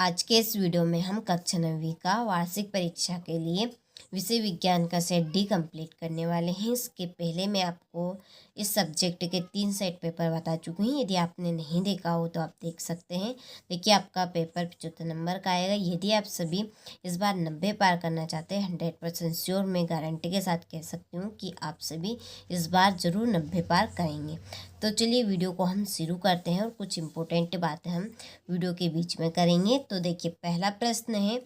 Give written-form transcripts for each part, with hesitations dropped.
आज के इस वीडियो में हम कक्षा 9वीं का वार्षिक परीक्षा के लिए विषय विज्ञान का सेट डी कंप्लीट करने वाले हैं। इसके पहले मैं आपको इस सब्जेक्ट के 3 सेट पेपर बता चुकी हूँ। यदि आपने नहीं देखा हो तो आप देख सकते हैं। देखिए, आपका पेपर 75 नंबर का आएगा। यदि आप सभी इस बार 90 पार करना चाहते हैं, 100% श्योर, मैं गारंटी के साथ कह सकती हूँ कि आप सभी इस बार ज़रूर 90 पार करेंगे। तो चलिए वीडियो को हम शुरू करते हैं और कुछ इम्पोर्टेंट बातें हम वीडियो के बीच में करेंगे। तो देखिए, पहला प्रश्न है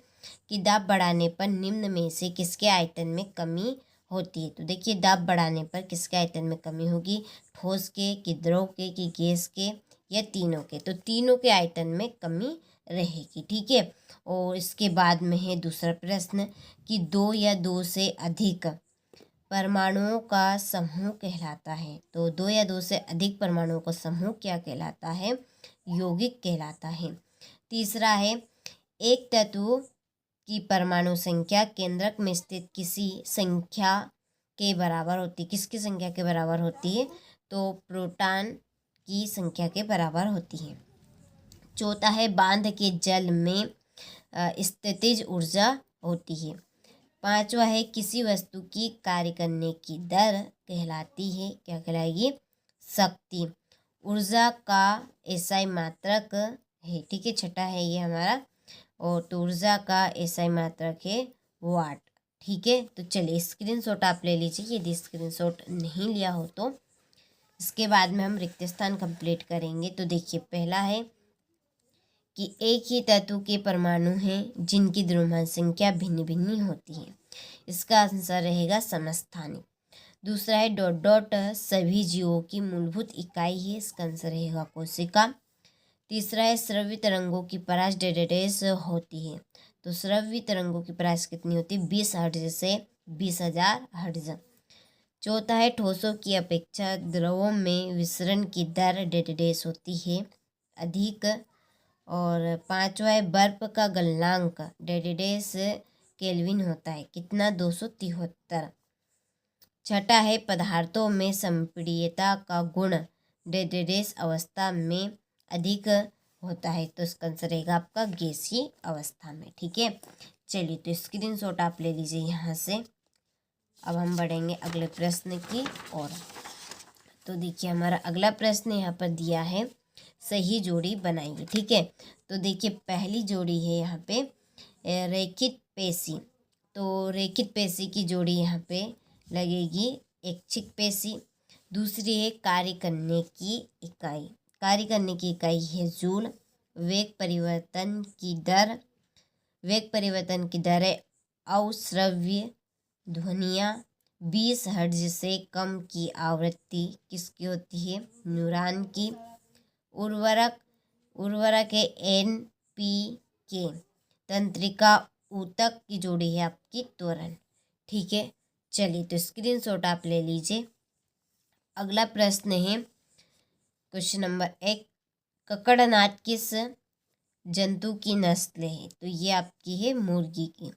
कि दाब बढ़ाने पर निम्न में से किसके आयतन में कमी होती है। तो देखिए, दाब बढ़ाने पर किसके आयतन में कमी होगी, ठोस के, कि द्रव के, कि गैस के, या तीनों के। तो तीनों के आयतन में कमी रहेगी, ठीक है। और इसके बाद में है दूसरा प्रश्न कि 2 या 2 से अधिक परमाणुओं का समूह कहलाता है। तो 2 या 2 से अधिक परमाणुओं का समूह क्या कहलाता है, यौगिक कहलाता है। तीसरा है, एक तत्व की परमाणु संख्या केंद्रक में स्थित किसी संख्या के बराबर होती है। किसकी संख्या के बराबर होती है, तो प्रोटॉन की संख्या के बराबर होती है। चौथा है, बांध के जल में स्थितिज ऊर्जा होती है। पांचवा है, किसी वस्तु की कार्य करने की दर कहलाती है, क्या कहलाएगी, शक्ति। ऊर्जा का एसआई मात्रक है, ठीक है। छठा है ये हमारा, और तो ऊर्जा का एसआई मात्रक है वाट, ठीक है। तो चलिए स्क्रीनशॉट आप ले लीजिए, यदि स्क्रीनशॉट नहीं लिया हो तो। इसके बाद में हम रिक्त स्थान कंप्लीट करेंगे। तो देखिए, पहला है कि एक ही तत्व के परमाणु हैं जिनकी द्रव्यमान संख्या भिन्न भिन्न होती है। इसका आंसर रहेगा समस्थानिक। दूसरा है डॉट डॉट सभी जीवों की मूलभूत इकाई है। इसका आंसर रहेगा कोशिका। तीसरा है श्रव्य तरंगों की परास डेडेडेस होती है। तो श्रव्य तरंगों की परास कितनी होती है, 20 हर्ट्ज से 20,000 हर्ट्ज। चौथा है ठोसों की अपेक्षा द्रवों में विसरण की दर डेडेडेस होती है, अधिक। और पांचवा है बर्फ का गलनांक डेडेडेस केल्विन होता है, कितना, 273। छठा है पदार्थों में संपीड़ितता का गुण डेडेडेस अवस्था में अधिक होता है। तो इसका आंसर रहेगा आपका गैसीय अवस्था में, ठीक है। चलिए, तो स्क्रीनशॉट आप ले लीजिए यहाँ से। अब हम बढ़ेंगे अगले प्रश्न की ओर। तो देखिए, हमारा अगला प्रश्न यहाँ पर दिया है, सही जोड़ी बनाइए, ठीक है। तो देखिए, पहली जोड़ी है यहाँ पे रेखित पेशी। तो रेखित पेशी की जोड़ी यहाँ पे लगेगी ऐच्छिक पेशी। दूसरी है कार्य करने की इकाई। कार्य करने की इकाई है जूल। वेग परिवर्तन की दर है अवश्रव्य ध्वनियाँ। 20 हर्ट्ज से कम की आवृत्ति किसकी होती है, न्यूरॉन की। उर्वरक है NPK। तंत्रिका ऊतक की जोड़ी है आपकी त्वरण, ठीक है। चलिए, तो स्क्रीनशॉट आप ले लीजिए। अगला प्रश्न है क्वेश्चन नंबर 1, ककड़नाथ किस जंतु की नस्ल है। तो ये आपकी है मुर्गी की।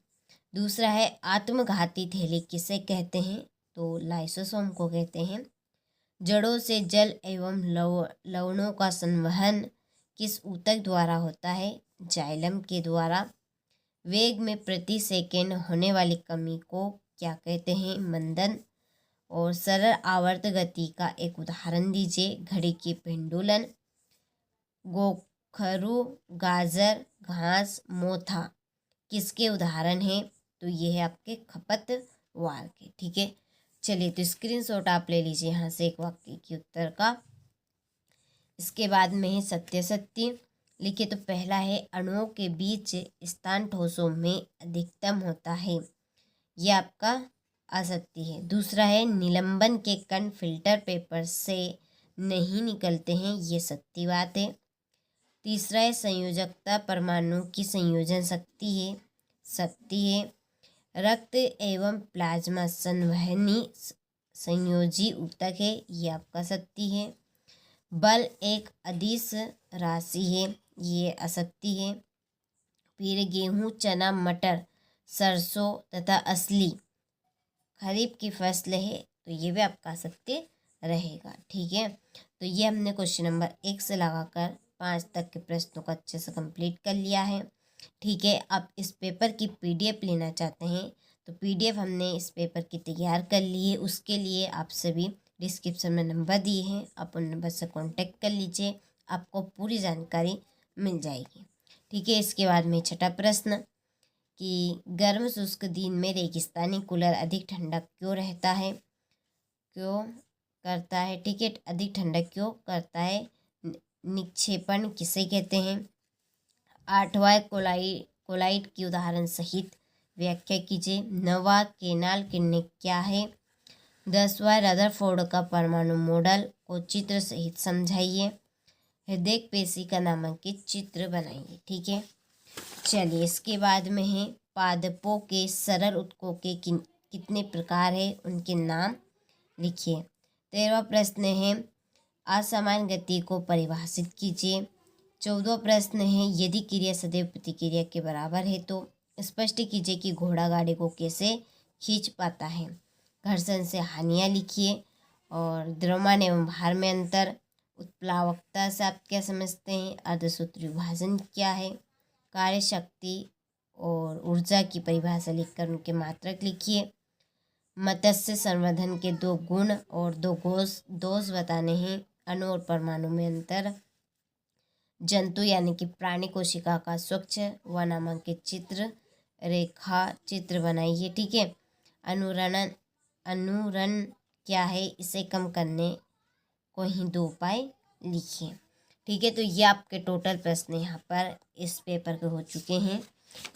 दूसरा है आत्मघाती थैली किसे कहते हैं, तो लाइसोसोम को कहते हैं। जड़ों से जल एवं लवणों का संवहन किस ऊतक द्वारा होता है, जाइलम के द्वारा। वेग में प्रति सेकंड होने वाली कमी को क्या कहते हैं, मंदन। और सरल आवर्त गति का एक उदाहरण दीजिए, घड़ी की पेंडुलन। गोखरू, गाजर, घास, मोथा किसके उदाहरण हैं, तो ये है आपके खपतवार के, ठीक है। चलिए, तो स्क्रीनशॉट आप ले लीजिए यहाँ से एक वाक्य के उत्तर का। इसके बाद में है सत्य सत्य लिखिए। तो पहला है अणुओं के बीच स्थान ठोसों में अधिकतम होता है, यह आपका असत्य है। दूसरा है निलंबन के कण फिल्टर पेपर से नहीं निकलते हैं, ये सत्य बात है। तीसरा है संयोजकता परमाणु की संयोजन शक्ति है, सत्य है। रक्त एवं प्लाज्मा संवहनी संयोजी ऊतक है, ये आपका सत्य है। बल एक अदिश राशि है, ये असत्य है। फिर गेहूं, चना, मटर, सरसों तथा असली खरीफ की फसल है, तो ये भी आपका सत्य रहेगा, ठीक है। तो ये हमने क्वेश्चन नंबर 1 से लगाकर 5 तक के प्रश्नों को अच्छे से कंप्लीट कर लिया है। ठीक है। आप इस पेपर की PDF लेना चाहते हैं तो PDF हमने इस पेपर की तैयार कर ली है। उसके लिए आप सभी डिस्क्रिप्शन में नंबर दिए हैं, आप उन नंबर से कांटेक्ट कर लीजिए, आपको पूरी जानकारी मिल जाएगी। ठीक है। इसके बाद में छठा प्रश्न कि गर्म शुष्क दिन में रेगिस्तानी कूलर अधिक ठंडा क्यों रहता है, क्यों करता है। ठीक है। अधिक ठंडा क्यों करता है, निक्षेपण किसे कहते हैं। आठवां कोलाइड की उदाहरण सहित व्याख्या कीजिए। नौवां केनाल किन्ने क्या है। 10वां रदरफोर्ड का परमाणु मॉडल को चित्र सहित समझाइए। हृदय पेशी का नामांकित चित्र बनाइए। ठीक है। चलिए इसके बाद में है पादपों के सरल ऊतकों के कितने प्रकार है, उनके नाम लिखिए। 13वां प्रश्न है असामान्य गति को परिभाषित कीजिए। 14वां प्रश्न है यदि क्रिया सदैव प्रतिक्रिया के बराबर है तो स्पष्ट कीजिए कि घोड़ा गाड़ी को कैसे खींच पाता है। घर्षण से हानियाँ लिखिए। और द्रव्यमान एवं भार में अंतर। उत्प्लावकता से आप क्या समझते हैं। अर्धसूत्री विभाजन क्या है। कार्य शक्ति और ऊर्जा की परिभाषा लिखकर उनके मात्रक लिखिए। मत्स्य संवर्धन के 2 गुण और 2 दोष बताने हैं। अणु और परमाणु में अंतर। जंतु यानी कि प्राणी कोशिका का स्वच्छ व नामांकित चित्र रेखा चित्र बनाइए। ठीक है। अनुरण क्या है, इसे कम करने को ही 2 उपाय लिखिए। ठीक है। तो ये आपके टोटल प्रश्न यहाँ पर इस पेपर के हो चुके हैं।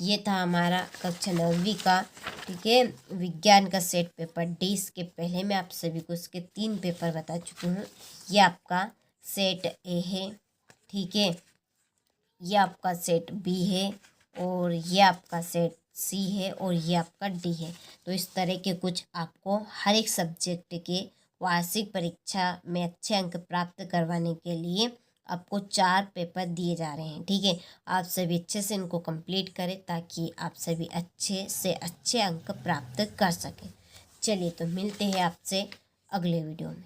ये था हमारा कक्षा 9वीं का, ठीक है, विज्ञान का सेट पेपर डी। इसके पहले मैं आप सभी को इसके 3 पेपर बता चुकी हूँ। ये आपका सेट ए है, ठीक है, ये आपका सेट बी है और ये आपका सेट सी है और ये आपका डी है। तो इस तरह के कुछ आपको हर एक सब्जेक्ट के वार्षिक परीक्षा में अच्छे अंक प्राप्त करवाने के लिए आपको 4 पेपर दिए जा रहे हैं। ठीक है। आप सभी अच्छे से इनको कंप्लीट करें ताकि आप सभी अच्छे से अच्छे अंक प्राप्त कर सकें। चलिए तो मिलते हैं आपसे अगले वीडियो में।